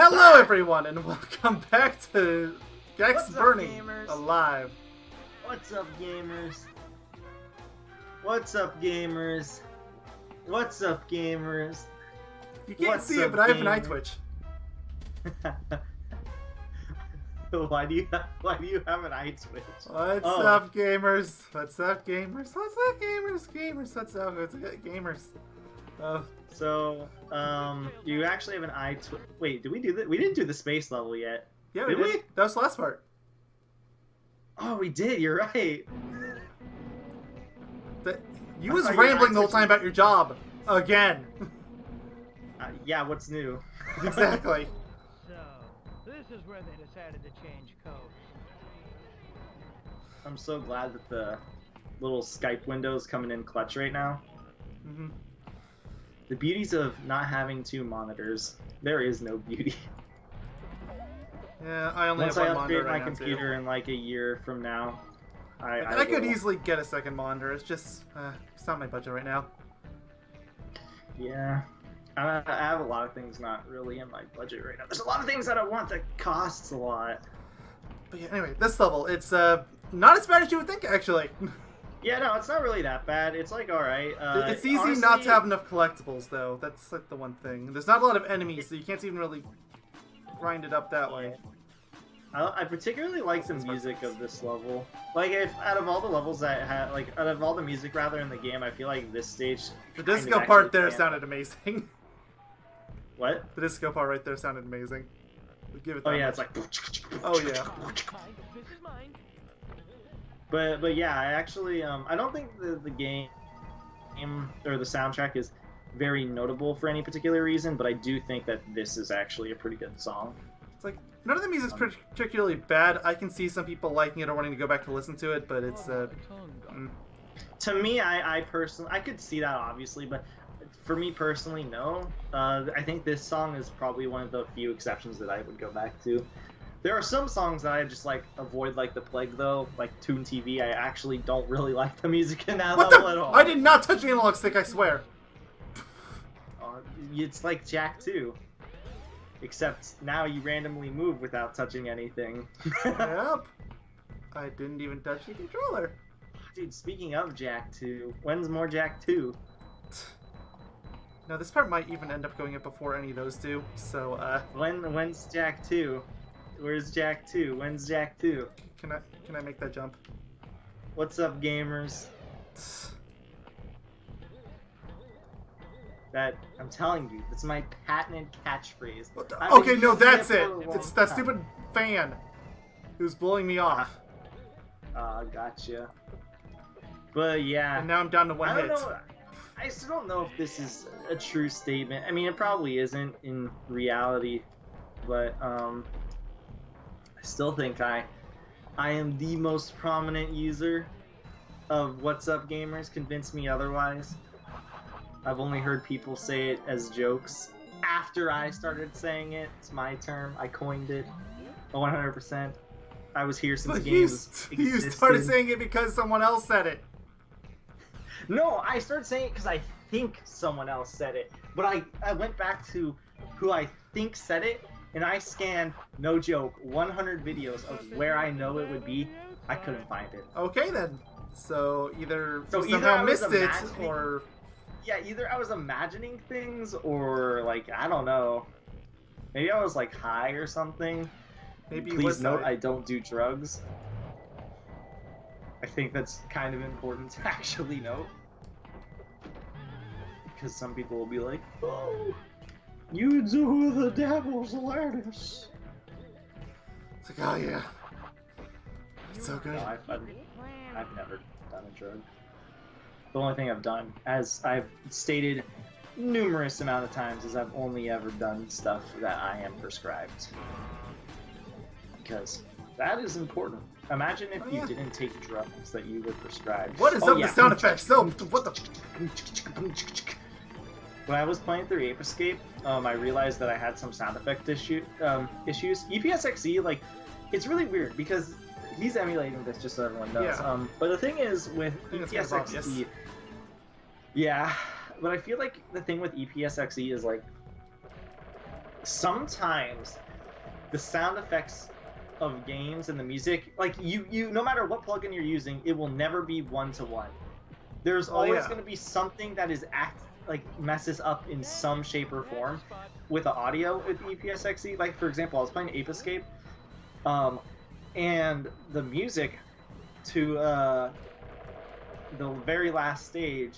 Hello everyone and welcome back to Gex Burning Alive. What's up, gamers? What's up, gamers? What's up, gamers? You can't see it, but I have an eye twitch. Why do you have an eye twitch? What's up, gamers? What's up, gamers? What's up, gamers? Gamers, what's up? What's up, gamers? So, you actually have an eye twitch. Wait, did we do that? We didn't do the space level yet. Yeah, we did. That was the last part. Oh, we did. You're right. You was rambling the whole time about your job. Again. Yeah, what's new? Exactly. So, this is where they decided to change codes. I'm so glad that the little Skype window's coming in clutch right now. Mm-hmm. The beauties of not having two monitors. There is no beauty. Yeah, I only Once have I one monitor upgrade my right computer in like a year from now, I could easily get a second monitor. It's just, it's not my budget right now. Yeah. I have a lot of things not really in my budget right now. There's a lot of things that I want that costs a lot. But yeah, anyway, this level, it's not as bad as you would think, actually. Yeah, no, it's not really that bad. It's like alright. It's easy honestly, not to have enough collectibles, though. That's like the one thing. There's not a lot of enemies, so you can't even really grind it up that way. I particularly like the music of this level. Like, if out of all the levels that had, like, out of all the music rather in the game, I feel like this stage. The disco part there sounded amazing. What? The disco part right there sounded amazing. We'll give it that oh yeah, much. it's like. Oh yeah. But yeah, I actually I don't think the game or the soundtrack is very notable for any particular reason, but I do think that this is actually a pretty good song. It's like none of the music's particularly bad. I can see some people liking it or wanting to go back to listen to it, but it's To me, I personally I could see that obviously, but for me personally, no. I think this song is probably one of the few exceptions that I would go back to. There are some songs that I just like avoid like the plague though, like Toon TV. I actually don't really like the music in that level at all. I did not touch the analog stick, I swear. It's like Jack 2. Except now you randomly move without touching anything. Yep. I didn't even touch the controller. Dude, speaking of Jack 2, when's more Jack 2? Now this part might even end up going up before any of those do, so When's Jack 2? Where's Jack 2? When's Jack 2? Can I make that jump? What's up, gamers? That I'm telling you, that's my patented catchphrase. Okay, no, that's it. It's that stupid fan who's blowing me off. Gotcha. But yeah. And now I'm down to one hit. I don't know. I still don't know if this is a true statement. I mean, it probably isn't in reality, but I still think I am the most prominent user of What's Up Gamers. Convince me otherwise. I've only heard people say it as jokes. After I started saying it, it's my term. I coined it. 100%. I was here since the game existed. You started saying it because someone else said it. No, I started saying it because I think someone else said it. But I went back to who I think said it, and I scanned, no joke, 100 videos of where I know it would be. I couldn't find it. Okay then. So either you somehow missed it, or... Yeah, either I was imagining things, or, like, I don't know. Maybe I was, like, high or something. Maybe Please note, I don't do drugs. I think that's kind of important to actually note. Because some people will be like, oh, you do the devil's lettuce. It's like, oh yeah. It's so good. No, I've never done a drug. The only thing I've done, as I've stated numerous amount of times, is I've only ever done stuff that I am prescribed. Because that is important. Imagine if you didn't take drugs that you were prescribed. What is up with sound effects? So, what the... When I was playing through Ape Escape, I realized that I had some sound effect issues. EPSXE, like, it's really weird because he's emulating this just so everyone knows. Yeah. But the thing is with EPSXE, yeah, but I feel like the thing with EPSXE is like sometimes the sound effects of games and the music, like you no matter what plugin you're using, it will never be one-to-one. There's always going to be something that is messes up in some shape or form with the audio with EPSXE. Like for example, I was playing Ape Escape, and the music to the very last stage,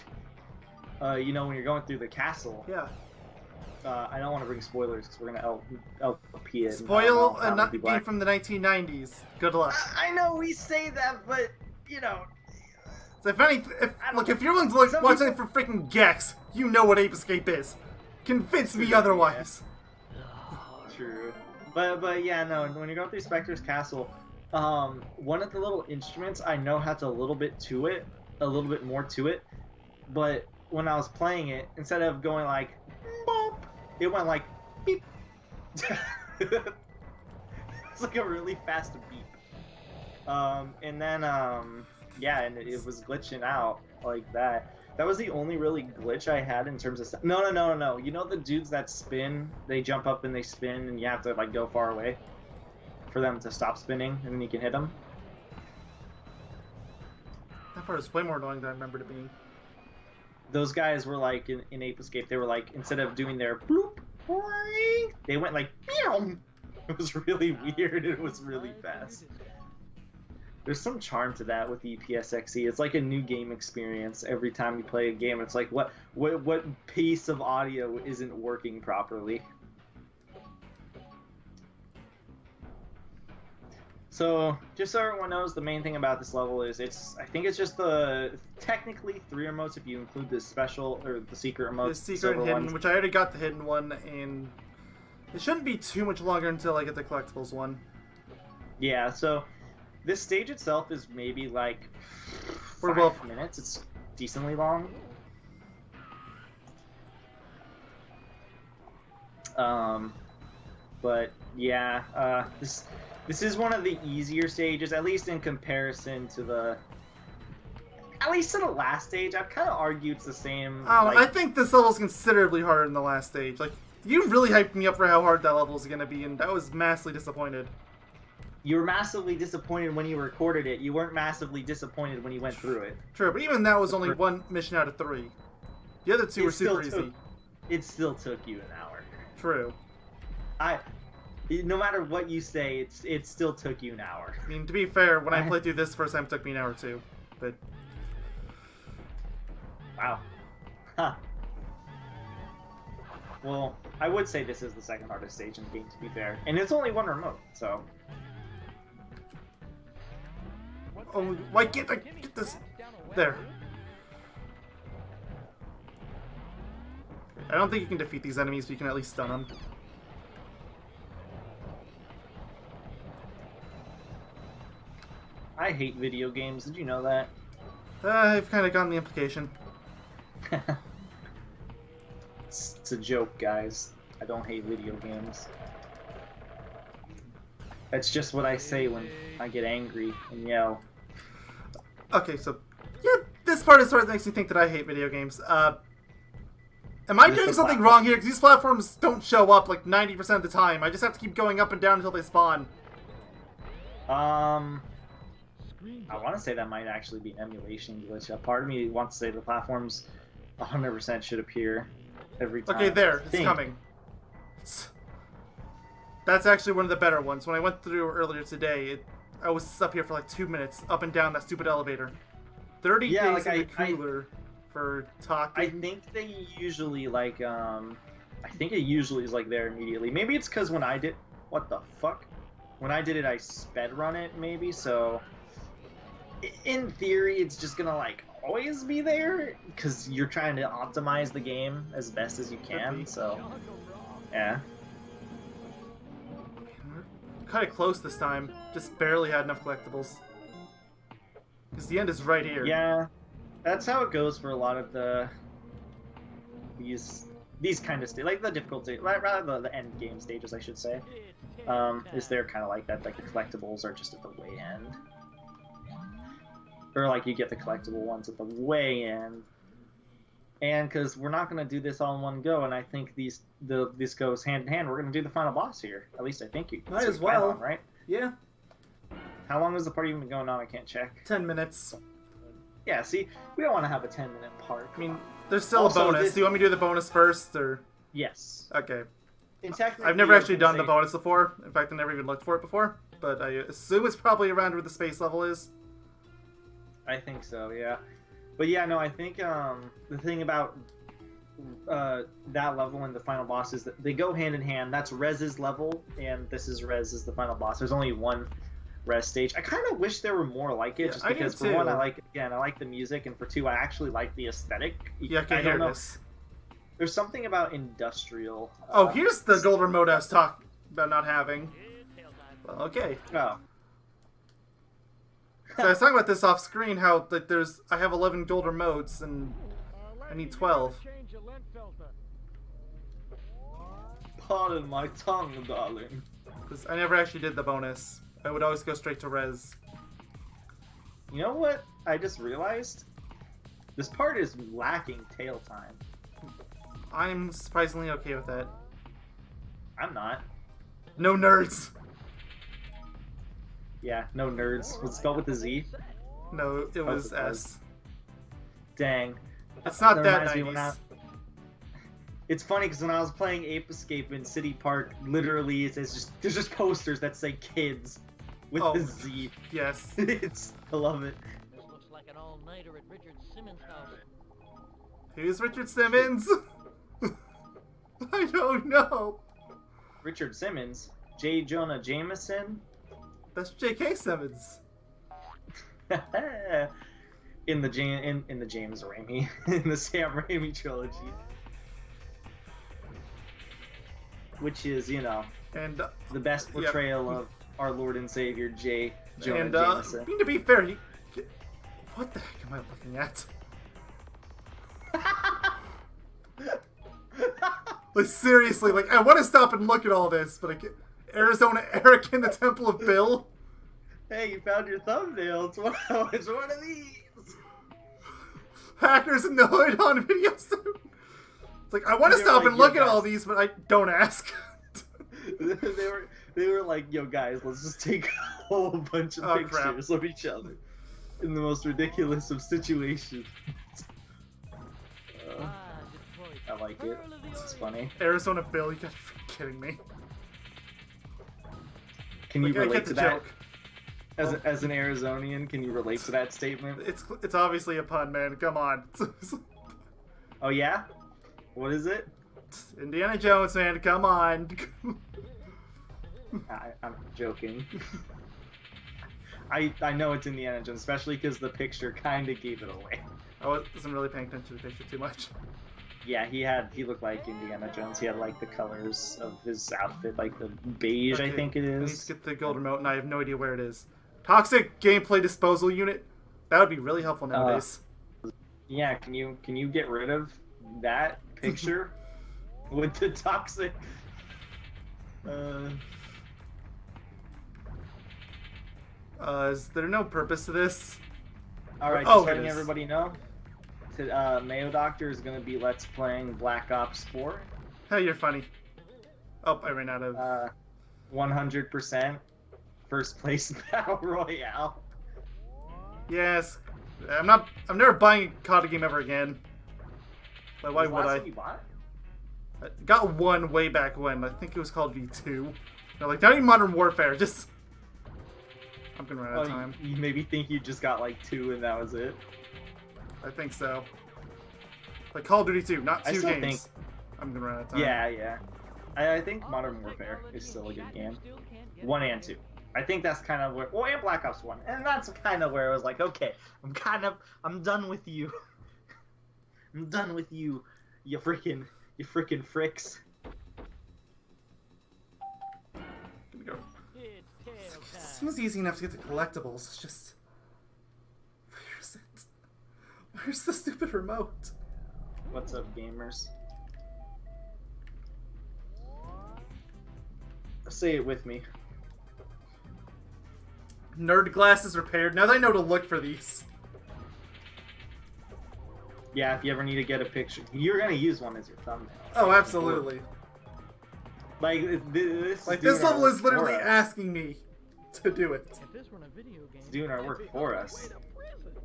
you know, when you're going through the castle. Yeah. I don't want to bring spoilers because we're gonna LP it. Spoil a game from the 1990s. Good luck. I know we say that, but you know. So if you're willing to watch anything from freaking Gex, you know what Ape Escape is. Convince me otherwise. True. But yeah, no. When you're going through Spectre's castle, one of the little instruments I know has a little bit more to it. But when I was playing it, instead of going like, boop, it went like beep. It's like a really fast beep. And then yeah, and it was glitching out like that. That was the only really glitch I had in terms of no. You know the dudes that spin? They jump up and they spin, and you have to like go far away for them to stop spinning, and then you can hit them. That part is way more annoying than I remembered it being. Those guys were like in Ape Escape. They were like, instead of doing their bloop, boing, they went like meow. It was really weird. It was really fast. There's some charm to that with EPSXE. It's like a new game experience every time you play a game. It's like what piece of audio isn't working properly. So just so everyone knows, the main thing about this level is I think it's just technically 3 emotes if you include the special or the secret emotes. The secret and hidden, which I already got the hidden one, and it shouldn't be too much longer until I get the collectibles one. Yeah, so this stage itself is maybe like 5 minutes. It's decently long. But yeah, this is one of the easier stages, at least in comparison to the last stage. I've kind of argued it's the same. I think this level is considerably harder than the last stage. Like, you really hyped me up for how hard that level is going to be, and I was massively disappointed. You were massively disappointed when you recorded it. You weren't massively disappointed when you went through it. True, but even that was only 1 mission out of 3. The other 2 were super easy. It still took you an hour. True. No matter what you say, it still took you an hour. I mean, to be fair, when I played through this first time, it took me an hour too. But wow. Huh. Well, I would say this is the second hardest stage in the game, to be fair. And it's only 1 remote, so. Oh, why can't I get this? There. I don't think you can defeat these enemies, but you can at least stun them. I hate video games. Did you know that? I've kind of gotten the implication. It's a joke, guys. I don't hate video games. That's just what I say when I get angry and yell. Okay, so yeah, this part is sort of makes me think that I hate video games. Am I doing something wrong here? Because these platforms don't show up like 90% of the time. I just have to keep going up and down until they spawn. I want to say that might actually be an emulation glitch. A part of me wants to say the platforms 100% should appear every time. Okay, there. It's coming. That's actually one of the better ones. When I went through earlier today, I was up here for like 2 minutes, up and down that stupid elevator. 30 days in the cooler for talking. I think they usually like, I think it usually is like there immediately. Maybe it's because when I did, what the fuck? When I did it, I sped run it maybe, so in theory, it's just gonna like always be there because you're trying to optimize the game as best as you can. So, yeah. Kind of close this time. Just barely had enough collectibles. Because the end is right here. Yeah, that's how it goes for a lot of these kind of stages, like the difficulty, rather the end game stages, I should say. Is they're kind of like that. Like the collectibles are just at the way end. Or like you get the collectible ones at the way end. And because we're not going to do this all in one go, and I think this goes hand in hand, we're going to do the final boss here. At least I think you Might as well. right? Yeah. How long has the party even been going on? I can't check. 10 minutes. Yeah, see, we don't want to have a 10-minute part. I mean, there's still Also, a bonus. Do you want me to do the bonus first, or? Yes. Okay. And technically, I've never I was actually gonna done the say- bonus before. In fact, I never even looked for it before. But I assume it's probably around where the space level is. I think so, yeah. But yeah, no, I think the thing about that level and the final boss is that they go hand in hand. That's Rez's level, and this is Rez's the final boss. There's only one Rez stage. I kind of wish there were more like it, Yeah, just I do because for too. one, I like the music, and for two, I actually like the aesthetic. Yeah, I can hear this. There's something about industrial. Oh, here's the gold remote I was talking about not having. Well, okay. Oh. So I was talking about this off screen, how like I have 11 gold remotes and I need 12. Change your lint filter. Pardon my tongue, darling. Because I never actually did the bonus. I would always go straight to Rez. You know what? I just realized this part is lacking tail time. I'm surprisingly okay with that. I'm not. No nerds. Yeah, no nerds. Was it spelled with a Z? No, it was it was. S. Dang. It's not that reminds me when 90s. It's funny because when I was playing Ape Escape in City Park, literally there's just posters that say kids with Oh. the Z. Yes. I love it. This looks like an all-nighter at Richard Simmons' house. Who's Richard Simmons? I don't know. Richard Simmons, J. Jonah Jameson, That's J.K. Simmons. in the James Raimi, in the Sam Raimi trilogy, which is And the best portrayal of our Lord and Savior J. Jonah and Jameson. I mean, to be fair, what the heck am I looking at? Like seriously, like I want to stop and look at all this, but I can't. Arizona Eric in the Temple of Bill. Hey, you found your thumbnail. It's one of these. Hackers in the Hood on video soon. It's like I want to They were stop like, and look "Yo, at all guys." these, but I don't ask. they were like, yo guys, let's just take a whole bunch of Oh, pictures of each other in the most ridiculous of situations. Detroit. I like it. It's funny. Arizona Bill, you gotta be kidding me. Can you Like, I relate get to the that? joke. As an Arizonian, can you relate to that statement? It's obviously a pun, man. Come on. Oh yeah? What is it? Indiana Jones, man. Come on. I'm joking. I know it's Indiana Jones, especially because the picture kind of gave it away. I wasn't really paying attention to the picture too much. Yeah, he looked like Indiana Jones. He had like the colors of his outfit, like the beige, I Okay, think it I need is. to get the gold remote, and I have no idea where it is. Toxic gameplay disposal unit. That would be really helpful nowadays. Yeah, can you get rid of that picture with the toxic? Is there no purpose to this? All right, Oh, just it letting is. everybody know. Mayo Doctor is gonna be Let's Playing Black Ops 4. Hey, you're funny. Oh, I ran out of. 100% first place battle royale. Yes. I'm never buying a COD game ever again. But why When's the would last I? time you bought it? I got one way back when. I think it was called V2. No, like not even Modern Warfare. Just. I'm gonna run out of time. You maybe think you just got like 2 and that was it. I think so. Like Call of Duty 2, not I 2 still games. I'm gonna run out of time. Yeah. I think Modern Warfare is still a good game. 1 and 2. I think that's kind of where. Well, and Black Ops 1, and that's kind of where I was like, okay, I'm done with you. I'm done with you, you freaking fricks. Here we go. It's tail time. Seems easy enough to get the collectibles. It's just. Where's it? Where's the stupid remote? What's up, gamers? Say it with me. Nerd glasses repaired. Now that I know to look for these. Yeah, if you ever need to get a picture, you're gonna use one as your thumbnail. Oh, absolutely. Like this. Like doing this our level work is literally for us. asking me to do it. If this were a video game, It's doing our work it'd be for on the us. way to prison.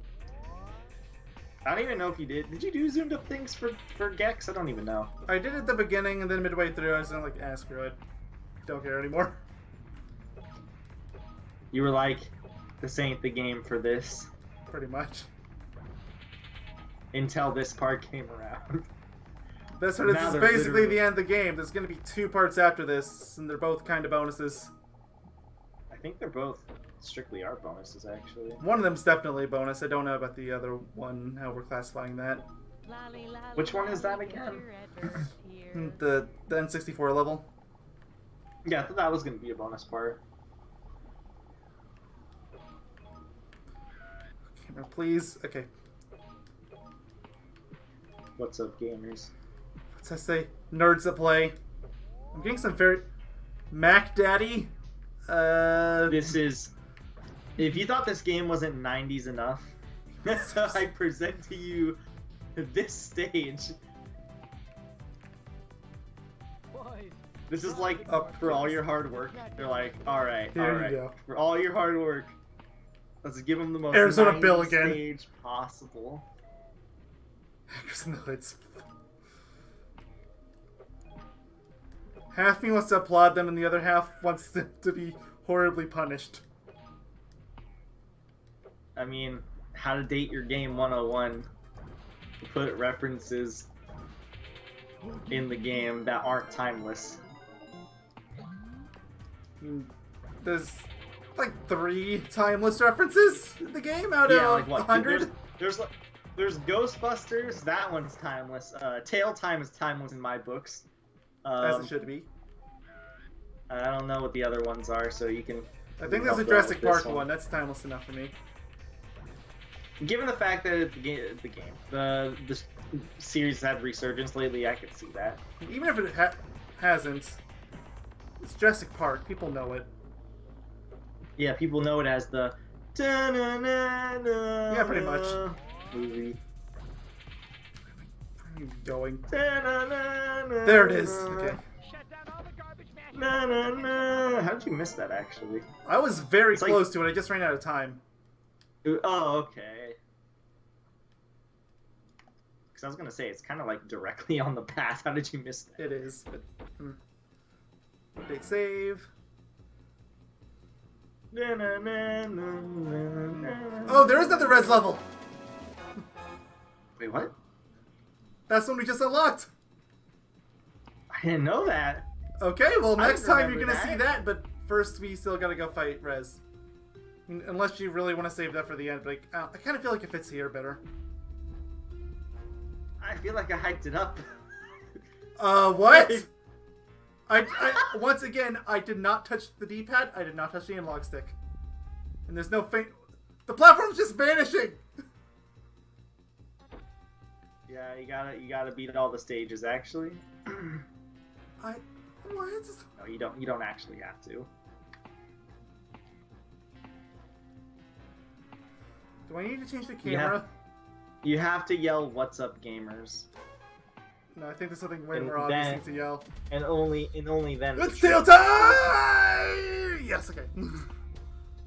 I don't even know if you did. Did you do zoomed up things for Gex? I don't even know. I did it at the beginning, and then midway through, I was like, screw it. Don't care anymore. You were like, this ain't the game for this. Pretty much. Until this part came around. This one Now is they're basically literally- the end of the game. There's going to be 2 parts after this, and they're both kind of bonuses. I think they're both strictly art bonuses, actually. One of them's definitely a bonus. I don't know about the other one, how we're classifying that. Which one is that again? The N64 level. Yeah, I thought that was going to be a bonus part. Camera, please. Okay. What's up, gamers? What's I say? Nerds that play. I'm getting some very... Mac Daddy? This is... If you thought this game wasn't 90s enough, I present to you this stage. Boys, This is like, Up for all your hard work. They're like, alright, Here you alright. go. For all your hard work, let's give them the most Arizona 90s Bill again. stage possible. Hackers in the Hoods. Half me wants to applaud them, and the other half wants them to be horribly punished. I mean, how to date your game 101. Put references in the game that aren't timeless. I mean, there's like 3 timeless references in the game out Yeah, of like what? 100. There's Ghostbusters. That one's timeless. Tail Time is timeless in my books. As it should be. I don't know what the other ones are, so you can. I think there's a help out Jurassic with this Park one. That's timeless enough for me. Given the fact that the series had resurgence lately, I could see that. Even if it hasn't, it's Jurassic Park. People know it. Yeah, people know it as the. Yeah, pretty much. Movie. Where are you going? There There it is. Okay. shut down all the garbage man. Na, na, na. How did you miss that, actually? I was very It's like- close to it. I just ran out of time. Oh, okay. Because I was going to say, it's kind of like directly on the path. How did you miss that? It is. But, big save. Na, na, na, na, na, na. Oh, there is another res level. Wait, what? That's one we just unlocked. I didn't know that. Okay, well, I next didn't time you're remember gonna see that, but first we still gotta go fight Rez. I mean, unless you really want to save that for the end, but I kind of feel like it fits here better. I feel like I hyped it up. What? Once again, I did not touch the D-pad. I did not touch the analog stick. And there's no faint. The platform's just vanishing. Yeah, you gotta beat all the stages. Actually, What? no, you don't. You don't actually have to. Do I need to change the You camera? You have to yell, "What's up, gamers?" No, I think there's something way And more then- obvious to yell. And only then. It's tail time! Yes, okay.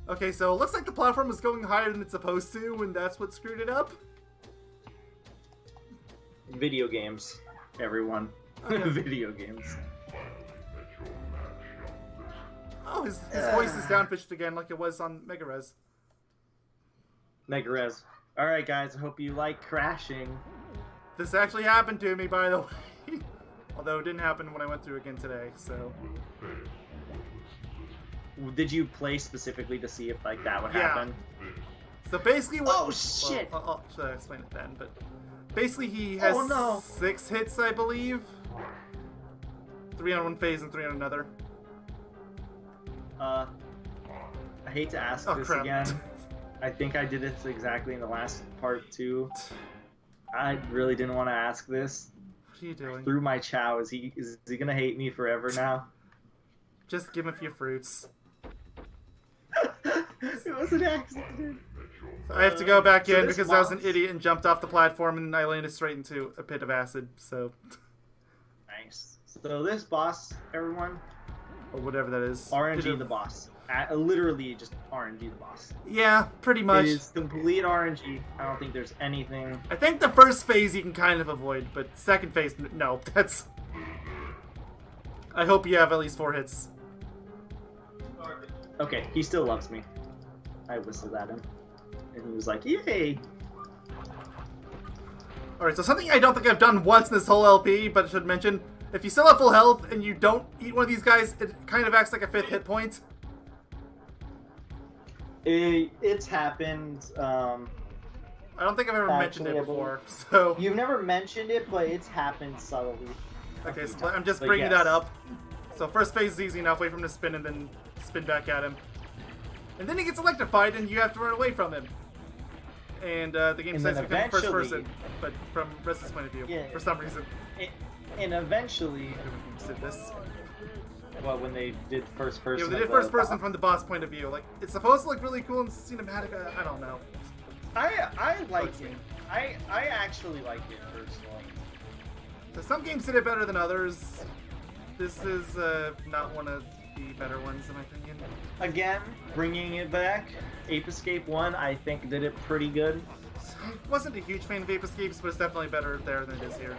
Okay, so it looks like the platform is going higher than it's supposed to, and that's what screwed it up. Video games, everyone. Okay. Video games. Oh, his voice is down-pitched again like it was on Mega Res. Mega Res. Alright, guys, I hope you like crashing. This actually happened to me, by the way. Although it didn't happen when I went through again today, so... Did you play specifically to see if like that would Yeah. happen? So basically what... Oh, shit! Well, should I explain it then? But basically he has Oh, no. 6 hits, I believe. 3 on one phase and 3 on another. I hate to ask Oh, this crap. again. I think I did it exactly in the last part too. I really didn't want to ask this. What are you doing? Through my chow, is he gonna hate me forever now? Just give him a few fruits. It was an accident. So I have to go back in this because I was an boss- idiot and jumped off the platform and I landed straight into a pit of acid. So, Nice. So this boss, everyone, or whatever that is. RNG the boss. Literally just RNG the boss. Yeah, pretty much. It is complete RNG. I don't think there's anything. I think the first phase you can kind of avoid, but second phase, no. That's. I hope you have at least 4 hits. Okay, he still loves me. I whistled at him, and he was like, "Yay!" Alright, so something I don't think I've done once in this whole LP, but I should mention, if you still have full health and you don't eat one of these guys, it kind of acts like a 5th hit point. It's happened. I don't think I've ever mentioned it Actually, I before, so... You've never mentioned it, but it's happened subtly. Okay, so I'm just But bringing yes. that up. So first phase is easy enough, wait for him to spin and then spin back at him. And then he gets electrified and you have to run away from him. And the game And says then become first eventually- person, but from Rez's point of view, Yeah. for some reason. And eventually, Did this. well, when they did first person. Yeah, they did of first the person boss, from the boss point of view. Like, it's supposed to look really cool and cinematic. I don't know. I like Bugs it. me. I actually like it personally. So some games did it better than others. This is not one of the better ones, in my opinion. Again, bringing it back, Ape Escape 1, I think did it pretty good. I wasn't a huge fan of Ape Escapes, but it's definitely better there than it is here.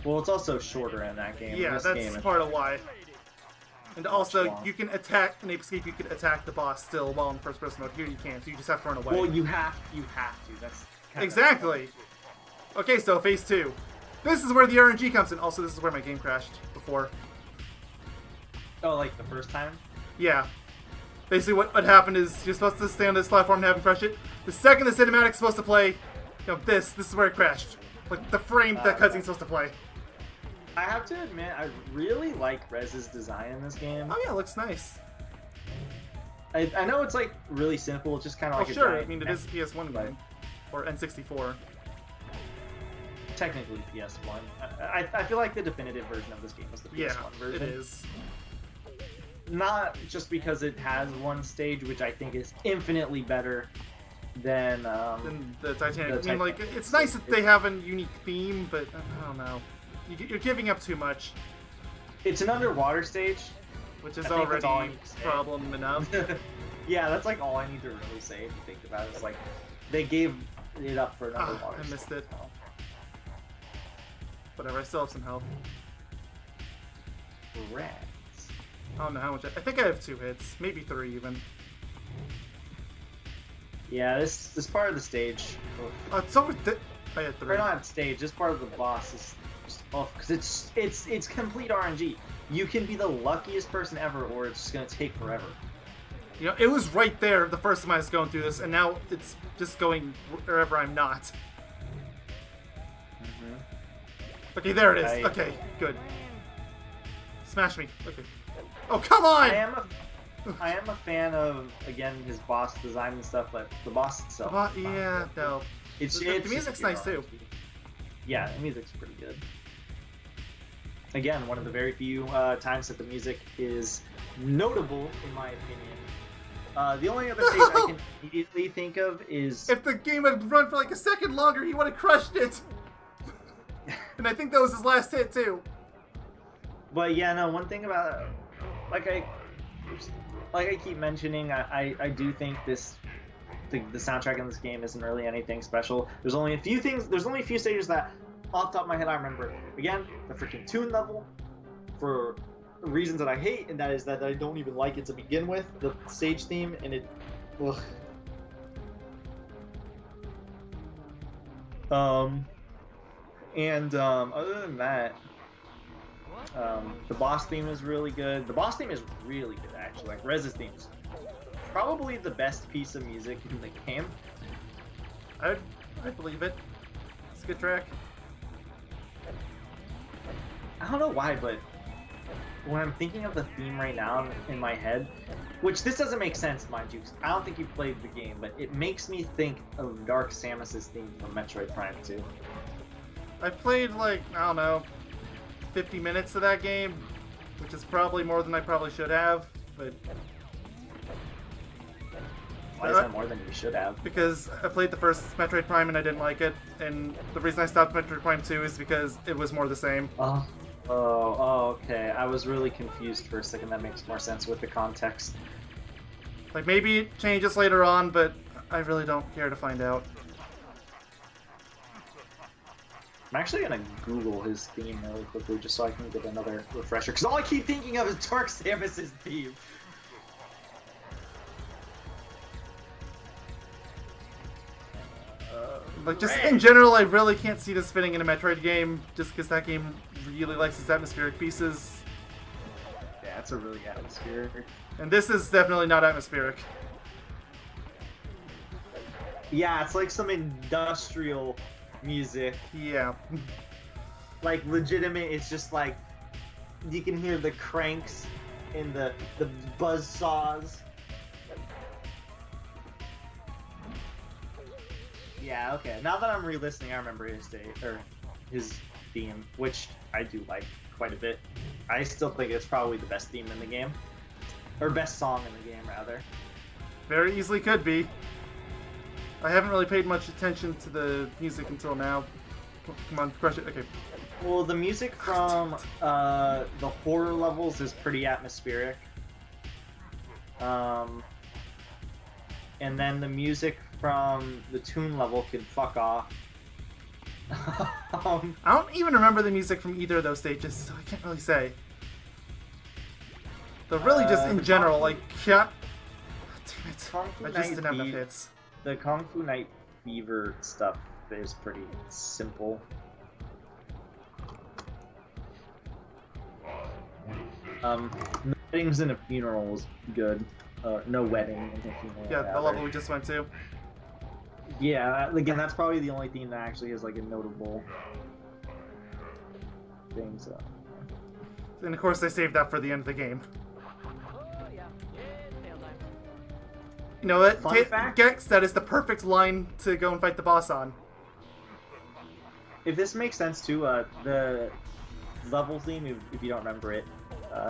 Well, it's also shorter in that game. Yeah, This that's game is- part of why. And also, long. you can attack in Ape Escape. You can attack the boss still while in first-person mode. Here, you can't. So you just have to run away. Well, you have to. That's kinda- Exactly. Okay, so phase 2. This is where the RNG comes in. Also, this is where my game crashed before. Oh, like the first time? Yeah. Basically, what happened is you're supposed to stay on this platform and have him crush it. The second the cinematic's supposed to play, this is where it crashed. Like the frame that cutscene's supposed to play. I have to admit, I really like Rez's design in this game. Oh yeah, it looks nice. I know it's like really simple, it's just kind of Oh like sure, a I giant mean it is PS1 game. Or N64. technically PS1. I feel like the definitive version of this game is the PS1 Yeah, version. it is. Not just because it has one stage, which I think is infinitely better than Then the Titanic. The I mean, like, it's nice that they have a unique theme, but I don't know. You're giving up too much, it's an underwater stage. which is I think that's all I already need to say. problem enough. Yeah, that's like all I need to really say if you think about it. It's like they gave it up for an underwater I missed stage. it. Whatever, I still have some health. Rats. I don't know how much. I think I have 2 hits, maybe 3 even. Yeah, this part of the stage. Oh, it's over. I had 3. Or not stage. This part of the boss is just off because it's complete RNG. You can be the luckiest person ever, or it's just gonna take forever. You know, it was right there the first time I was going through this, and now it's just going wherever I'm not. Okay, there it is. Okay, good. Smash me. Okay. Oh, come on! I am a fan of, again, his boss design and stuff, but the boss itself. Yeah, no. It's The it's music's just nice, too. Yeah, the music's pretty good. Again, one of the very few times that the music is notable, in my opinion. The only other stage I can immediately think of is... If the game had run for like a second longer, he would have crushed it! And I think that was his last hit, too. But yeah, no, one thing about... Like I keep mentioning, I do think the soundtrack in this game isn't really anything special. There's only a few stages that, off the top of my head, I remember. Again, the freaking tune level, for reasons that I hate, and that is that I don't even like it to begin with, the stage theme, and it... Ugh. Other than that, the boss theme is really good. The boss theme is really good, actually. Like, Rez's theme is probably the best piece of music in the game. I believe it. It's a good track. I don't know why, but when I'm thinking of the theme right now in my head, which this doesn't make sense, mind you, 'cause I don't think you played the game, but it makes me think of Dark Samus's theme from Metroid Prime 2. I played like, I don't know, 50 minutes of that game, which is probably more than I probably should have. but Why is that more than you should have? because I played the first Metroid Prime and I didn't like it, and the reason I stopped Metroid Prime 2 is because it was more the same. Oh, okay. I was really confused for a second. That makes more sense with the context. Like, maybe it changes later on, but I really don't care to find out. I'm actually gonna Google his theme really quickly just so I can get another refresher, because all I keep thinking of is Dark Samus's theme. Like, just in general, I really can't see this fitting in a Metroid game, just because that game really likes its atmospheric pieces. Yeah, it's a really atmospheric. And this is definitely not atmospheric. Yeah, it's like some industrial music. Yeah. Like, legitimate, it's just like, you can hear the cranks and the buzz saws. Yeah, okay. Now that I'm re-listening, I remember his theme, which I do like quite a bit. I still think it's probably the best theme in the game. Or best song in the game, rather. Very easily could be. I haven't really paid much attention to the music until now. Come on, crush it. Okay. Well, the music from the horror levels is pretty atmospheric. And then the music from the Toon level can fuck off. I don't even remember the music from either of those stages, so I can't really say. Though really just in general, like, damn it. I just didn't have enough hits. The Kung Fu Night Fever stuff is pretty simple. No Weddings in a Funeral was good. No Wedding in a Funeral. Yeah, the level we just went to. Yeah, again, that's probably the only theme that actually is like a notable thing. So. And of course, they saved that for the end of the game. You know what? Fun fact? Gex, that is the perfect line to go and fight the boss on. If this makes sense too, the level theme, if you don't remember it,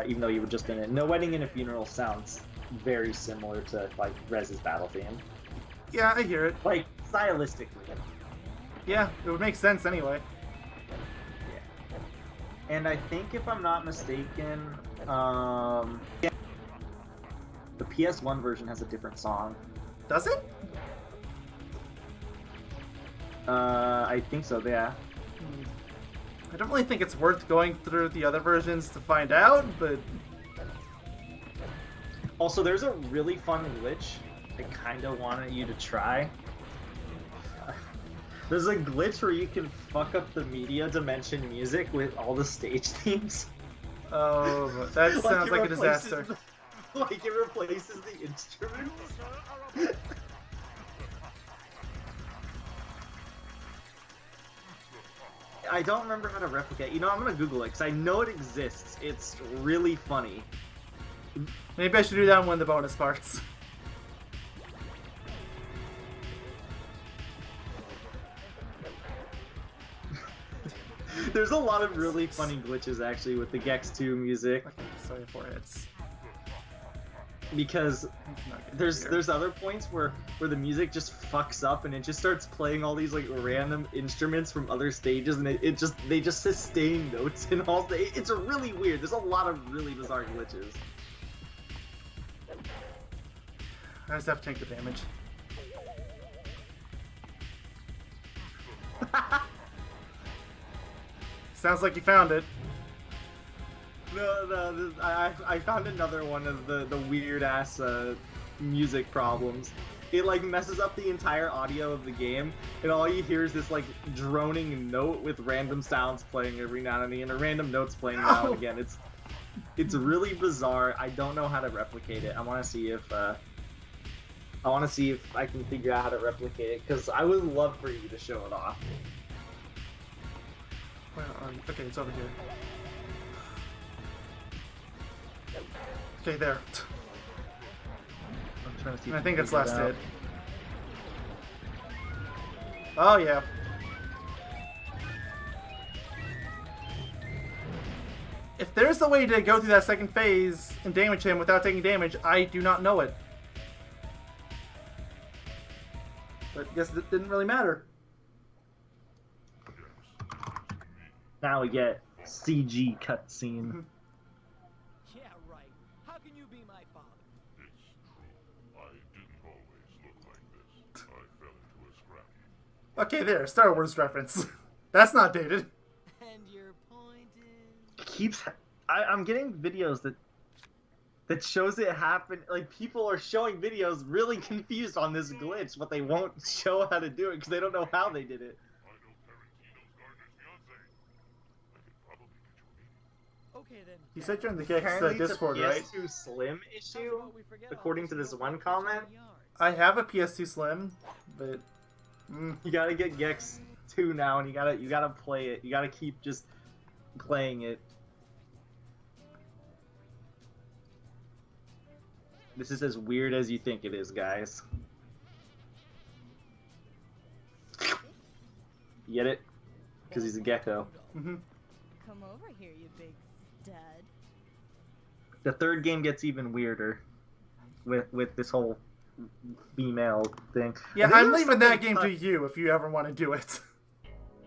even though you were just in it, No Wedding in a Funeral sounds very similar to like Rez's battle theme. Yeah, I hear it. Like stylistically. Yeah, it would make sense anyway. Yeah. And I think if I'm not mistaken, the PS1 version has a different song. Does it? I think so, yeah. I don't really think it's worth going through the other versions to find out, but... Also, there's a really fun glitch I kind of wanted you to try. There's a glitch where you can fuck up the media dimension music with all the stage themes. Oh, that sounds like a disaster. Like it replaces the instruments. I don't remember how to replicate. You know, I'm gonna Google it because I know it exists. It's really funny. Maybe I should do that in one of the bonus parts. There's a lot of really funny glitches actually with the Gex 2 music. Okay, sorry, 4 hits. Because there's other points where the music just fucks up and it just starts playing all these like random instruments from other stages and they just sustain notes and all. It's really weird. There's a lot of really bizarre glitches. I just have to tank the damage. Sounds like you found it. No, I found another one of the weird ass music problems. It like messes up the entire audio of the game, and all you hear is this like droning note with random sounds playing every now and again, or random notes playing now and again. It's really bizarre. I don't know how to replicate it. I want to see if I can figure out how to replicate it, because I would love for you to show it off. Well, okay, it's over here. Okay, there. I'm trying to see. I think it's last hit. Oh yeah. If there's a way to go through that second phase and damage him without taking damage, I do not know it. But I guess it didn't really matter. Now we get CG cutscene. Yeah, right. How can you be my father? It's true. I didn't always look like this. I fell into a scrappy. Okay, there, Star Wars reference. That's not dated. And your point is... I'm getting videos that shows it happen. Like, people are showing videos really confused on this glitch, but they won't show how to do it because they don't know how they did it. I know Tarantino's Gardner's fiance. I could probably get you a meeting. Okay, then. You said you're in the Gex Apparently Discord, it's a right? PS2 Slim issue, How about we forget all according this to this and one go pitch comment. in the yard? I have a PS2 Slim, but You gotta get Gex 2 now, and you gotta play it. You gotta keep just playing it. This is as weird as you think it is, guys. You get it? Because he's a gecko. mhm. Come over here, you big stud. The third game gets even weirder with this whole female thing. Yeah, I think I'm there was leaving that something game to cut- you if you ever want to do it.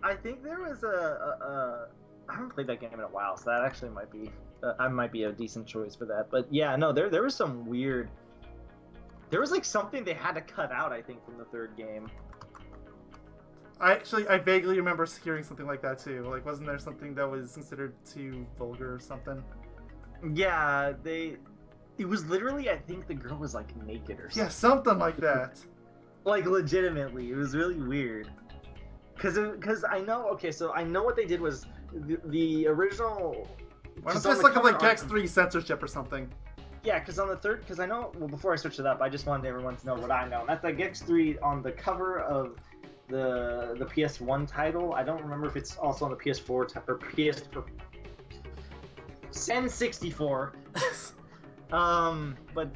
I think there was I haven't played that game in a while, so that actually might be I might be a decent choice for that. But yeah, no, there was some weird. There was like something they had to cut out, I think, from the third game. I vaguely remember hearing something like that too. Like, wasn't there something that was considered too vulgar or something? Yeah, it was literally, I think the girl was like naked or something. Yeah, something like that. Like, legitimately, it was really weird. Cause I know, okay, so I know what they did was the original. Why don't on just the look up cover like art- Gex 3 censorship or something? Yeah, because on the third, because I know, well, before I switch it up, I just wanted everyone to know what I know. And that's like X3 on the cover of the PS1 title. I don't remember if it's also on the PS4 or PS4. N64. But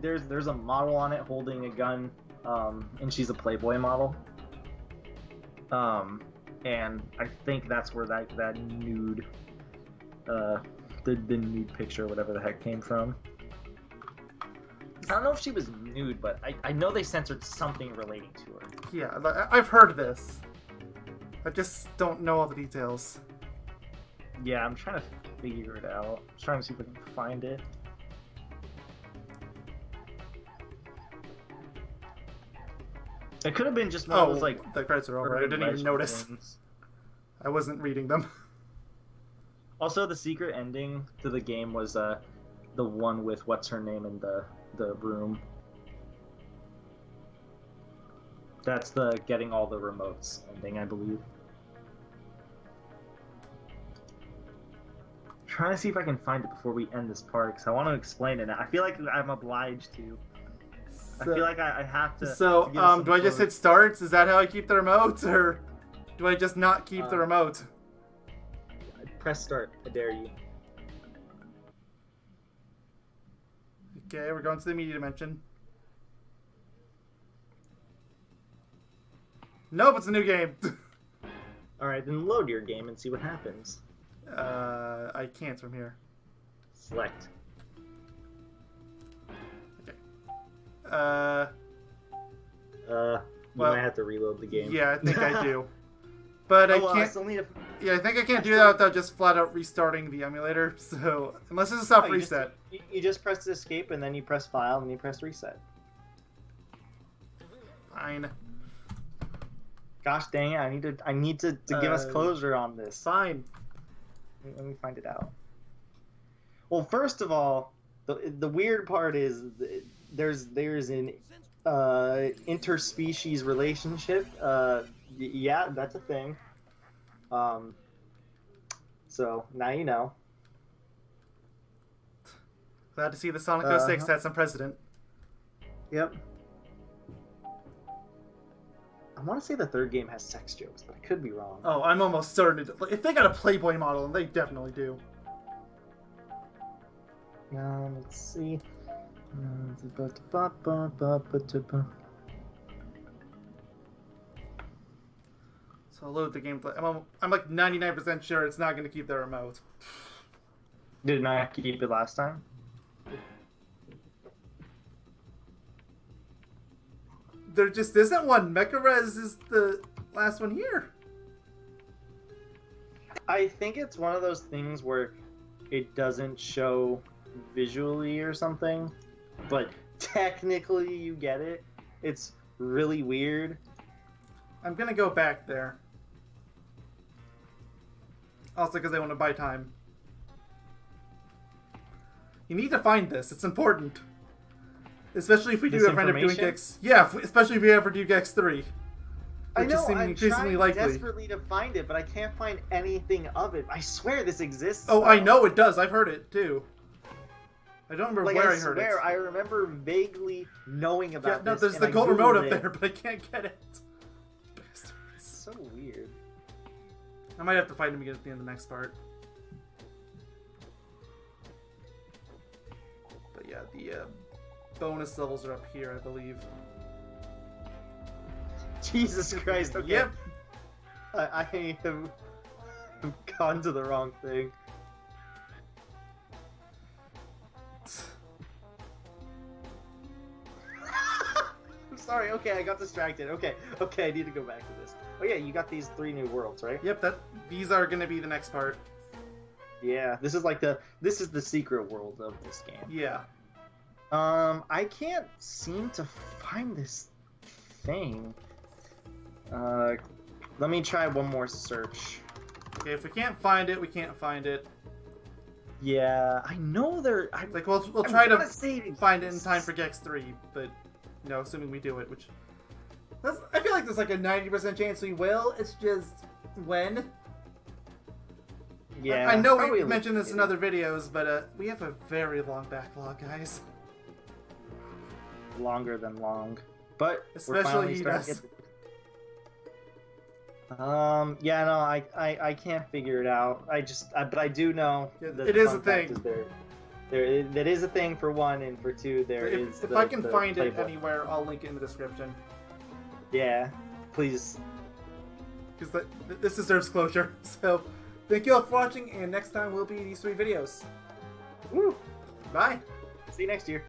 there's a model on it holding a gun, and she's a Playboy model. And I think that's where that nude, the nude picture, whatever the heck, came from. I don't know if she was nude, but I know they censored something relating to her. Yeah, I've heard this. I just don't know all the details. Yeah, I'm trying to figure it out. I'm trying to see if I can find it. It could have been just one of those, like, the credits are over. I didn't even legend notice. things. I wasn't reading them. Also, the secret ending to the game was the one with what's her name in the room. That's the getting all the remotes ending, I believe. Trying to see if I can find it before we end this part, because I want to explain it. I feel like I'm obliged to. I feel like I have to. So, to give us some do I just hit closure. starts? Is that how I keep the remote, or do I just not keep the remote? Press start. I dare you. Okay, we're going to the media dimension. Nope, it's a new game. Alright, then load your game and see what happens. I can't from here. Select. Okay. You Well, might have to reload the game. Yeah, I think I do. But I well, can't. still need a... Yeah, I think I can't do that without just flat out restarting the emulator. So unless it's a soft reset. You just press escape and then you press file and you press reset. Fine. Gosh dang it! I need to give us closure on this. Fine. Let me find it out. Well, first of all, the weird part is there's an interspecies relationship. Yeah, that's a thing. So now you know. Glad to see the Sonic 06 had some precedent. Yep. I want to say the third game has sex jokes, but I could be wrong. Oh, I'm almost certain. If they got a Playboy model, and they definitely do. Let's see. So I'll load the gameplay. I'm like 99% sure it's not going to keep the remote. Did not keep it last time? There just isn't one. Mecha-Res is the last one here. I think it's one of those things where it doesn't show visually or something, but technically you get it. It's really weird. I'm gonna go back there. Also because I want to buy time. You need to find this. It's important. Especially if we do This ever end up doing information? Gex. Yeah, especially if we ever do Gex 3. I Which is know, seeming I'm increasingly trying likely. desperately to find it, but I can't find anything of it. I swear this exists. Oh, though. I know it does. I've heard it too. I don't remember Like, where I I heard it. swear, I remember vaguely knowing Yeah, about no, this. there's and the I gold remote Googled up it. there, but I can't get it. Bastards. So weird. I might have to fight him again at the end of the next part. But yeah, the bonus levels are up here, I believe. Jesus Christ, okay. Yep. I have gone to the wrong thing. I'm sorry, okay, I got distracted. Okay, I need to go back to this. Oh yeah, you got these 3 new worlds, right? Yep, these are gonna be the next part. Yeah, this is the secret world of this game. Yeah. I can't seem to find this thing. Let me try one more search. Okay, if we can't find it, we can't find it. Yeah, I know there. Like, we'll try to say find it in time for Gex 3, but, you know, assuming we do it, which... I feel like there's like a 90% chance we will, it's just... when? Yeah, I know probably we mentioned this in other videos, but we have a very long backlog, guys. Longer than long, but we're Especially finally starting to us. get. Yeah, no, I can't figure it out. But I do know Yeah, that it the is fun a fact thing. is that is a thing for 1, and for 2 there is. If I can find it playbook. anywhere, I'll link it in the description. Yeah, please. Because this deserves closure. So, thank you all for watching, and next time will be these 3 videos. Woo! Bye! See you next year.